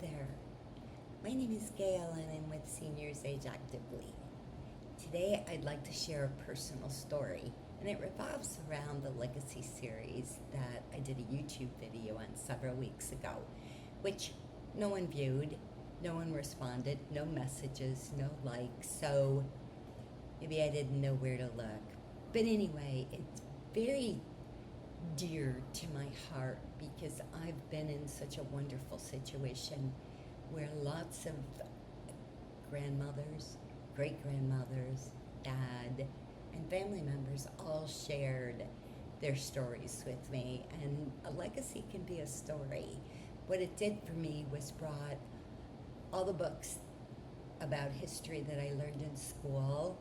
there. My name is Gail and I'm with Seniors Age Actively. Today I'd like to share a personal story, and it revolves around the Legacy series that I did a YouTube video on several weeks ago, which no one viewed, no one responded, no messages, no likes, so maybe I didn't know where to look. But anyway, it's very dear to my heart because I've been in such a wonderful situation where lots of grandmothers, great grandmothers, dad, and family members all shared their stories with me. And a legacy can be a story. What it did for me was brought all the books about history that I learned in school,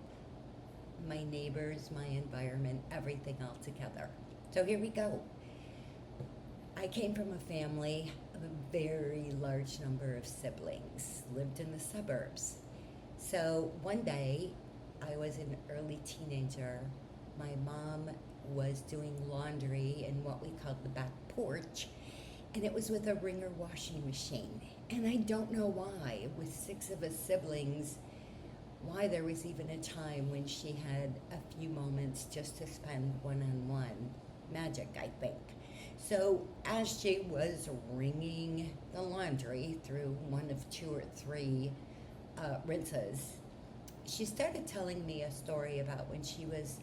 my neighbors, my environment, everything all together. So here we go. I came from a family of a very large number of siblings, lived in the suburbs. So one day, I was an early teenager. My mom was doing laundry in what we called the back porch, and it was with a Wringer washing machine. And I don't know why, with 6 of us siblings, why there was even a time when she had a few moments just to spend one-on-one. Magic, I think. So as she was wringing the laundry through one of 2 or 3 rinses, she started telling me a story about when she was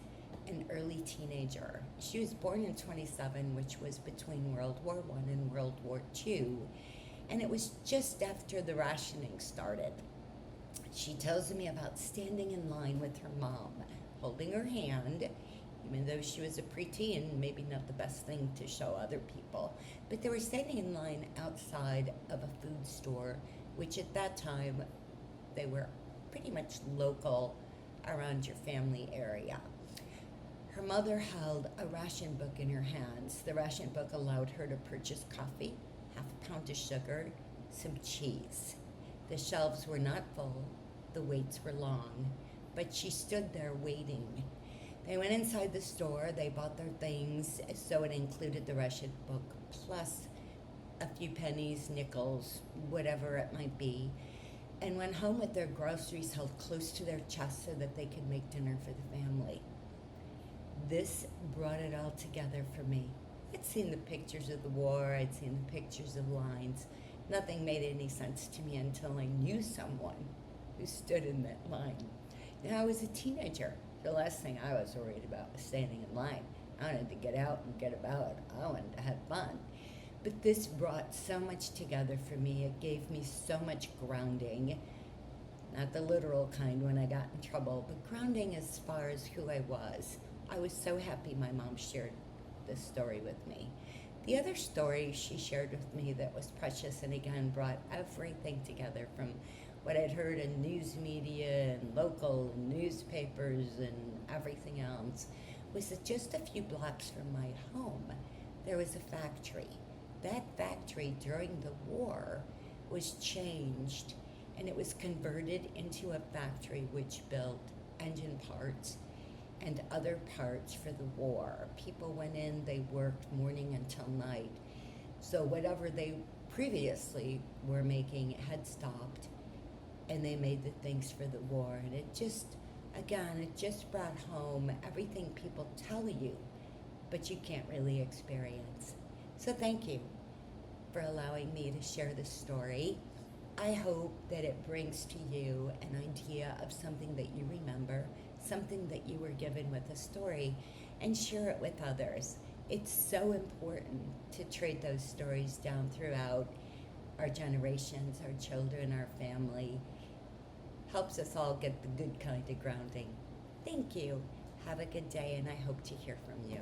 an early teenager. She was born in 27, which was between World War I and World War II, and it was just after the rationing started. She tells me about standing in line with her mom, holding her hand, even though she was a preteen, maybe not the best thing to show other people. But they were standing in line outside of a food store, which at that time, they were pretty much local around your family area. Her mother held a ration book in her hands. The ration book allowed her to purchase coffee, half a pound of sugar, some cheese. The shelves were not full, the waits were long, but she stood there waiting. They went inside the store, they bought their things, so it included the ration book, plus a few pennies, nickels, whatever it might be, and went home with their groceries held close to their chest so that they could make dinner for the family. This brought it all together for me. I'd seen the pictures of the war, I'd seen the pictures of lines. Nothing made any sense to me until I knew someone who stood in that line. Now I was a teenager. The last thing I was worried about was standing in line. I wanted to get out and get about. I wanted to have fun. But this brought so much together for me. It gave me so much grounding. Not the literal kind when I got in trouble, but grounding as far as who I was. I was so happy my mom shared this story with me. The other story she shared with me that was precious and again brought everything together from what I'd heard in news media and local newspapers and everything else was that just a few blocks from my home, there was a factory. That factory during the war was changed and it was converted into a factory which built engine parts and other parts for the war. People went in, they worked morning until night. So whatever they previously were making had stopped, and they made the things for the war. And it just brought home everything people tell you, but you can't really experience. So thank you for allowing me to share this story. I hope that it brings to you an idea of something that you remember, something that you were given with a story, and share it with others. It's so important to trade those stories down throughout our generations, our children, our family. Helps us all get the good kind of grounding. Thank you. Have a good day, and I hope to hear from you.